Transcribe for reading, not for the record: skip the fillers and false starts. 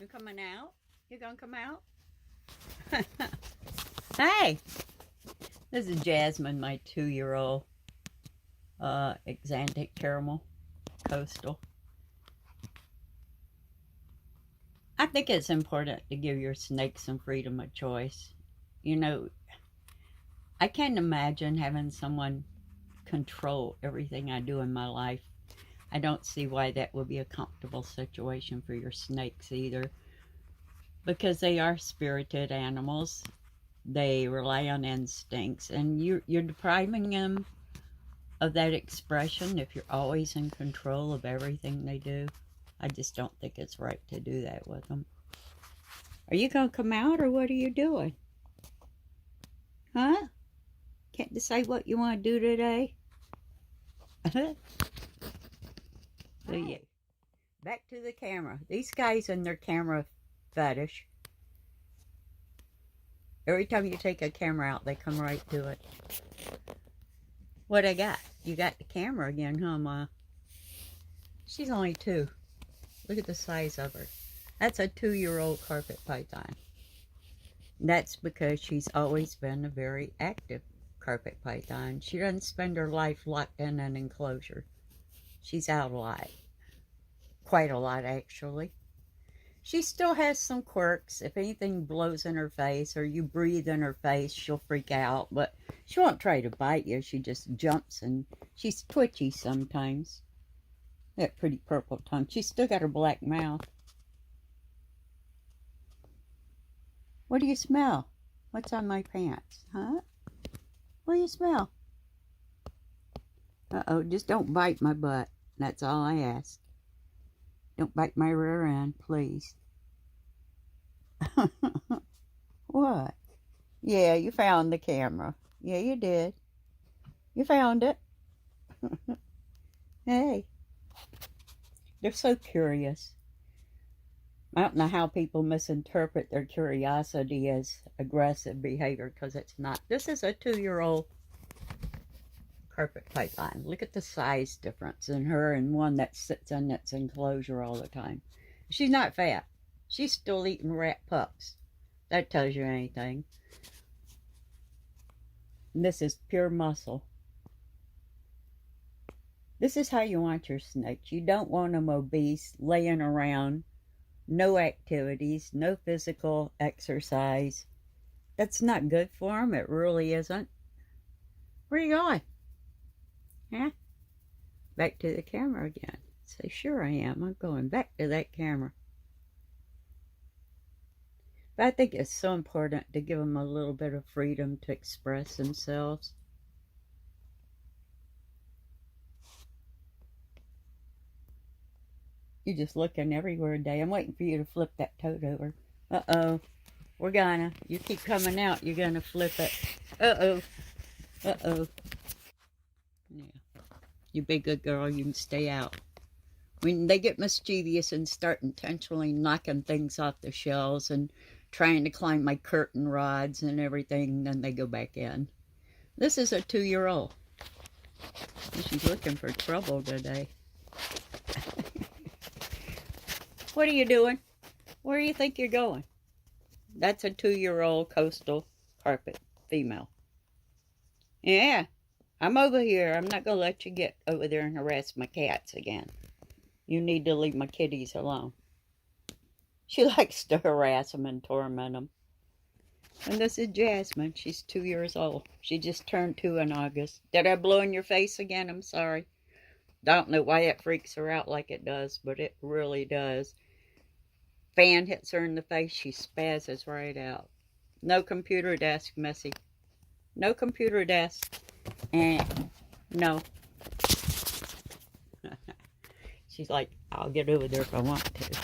You coming out? You gonna come out? Hey! This is Jasmine, my 2-year-old Exantic Caramel Coastal. I think it's important to give your snake some freedom of choice. You know, I can't imagine having someone control everything I do in my life. I don't see why that would be a comfortable situation for your snakes either, because they are spirited animals. They rely on instincts, and you're depriving them of that expression if you're always in control of everything they do. I just don't think it's right to do that with them. Are you gonna come out, or what are you doing? Huh? Can't decide what you want to do today? So yeah, back to the camera. These guys and their camera fetish. Every time you take a camera out, they come right to it. What I got? You got the camera again, huh, Ma? She's only 2. Look at the size of her. That's a 2-year-old carpet python. That's because she's always been a very active carpet python. She doesn't spend her life locked in an enclosure. She's out a lot. Quite a lot, actually. She still has some quirks. If anything blows in her face or you breathe in her face, she'll freak out. But she won't try to bite you. She just jumps, and she's twitchy sometimes. That pretty purple tongue. She's still got her black mouth. What do you smell? What's on my pants? Huh? What do you smell? Uh-oh, just don't bite my butt. That's all I ask. Don't bite my rear end, please. What? Yeah, you found the camera. Yeah, you did. You found it. Hey. They're so curious. I don't know how people misinterpret their curiosity as aggressive behavior, because it's not. This is a 2-year-old carpet python. Look at the size difference in her and one that sits in its enclosure all the time. She's not fat. She's still eating rat pups. That tells you anything. And this is pure muscle. This is how you want your snakes. You don't want them obese, laying around, no activities, no physical exercise. That's not good for them. It really isn't. Where are you going? Huh? Back to the camera again. Say, sure I am. I'm going back to that camera. But I think it's so important to give them a little bit of freedom to express themselves. You're just looking everywhere today. I'm waiting for you to flip that toad over. Uh-oh. We're gonna. You keep coming out, you're gonna flip it. Uh-oh. Uh-oh. Yeah. You be a good girl, you can stay out. When they get mischievous and start intentionally knocking things off the shelves and trying to climb my curtain rods and everything, then they go back in. This is a 2-year-old. She's looking for trouble today. What are you doing? Where do you think you're going? That's a 2-year-old coastal carpet female. Yeah, I'm over here. I'm not going to let you get over there and harass my cats again. You need to leave my kitties alone. She likes to harass them and torment them. And this is Jasmine. She's 2 years old. She just turned 2 in August. Did I blow in your face again? I'm sorry. Don't know why it freaks her out like it does, but it really does. Fan hits her in the face, she spazzes right out. No computer desk, Missy. No computer desk. No. She's like, I'll get over there if I want to.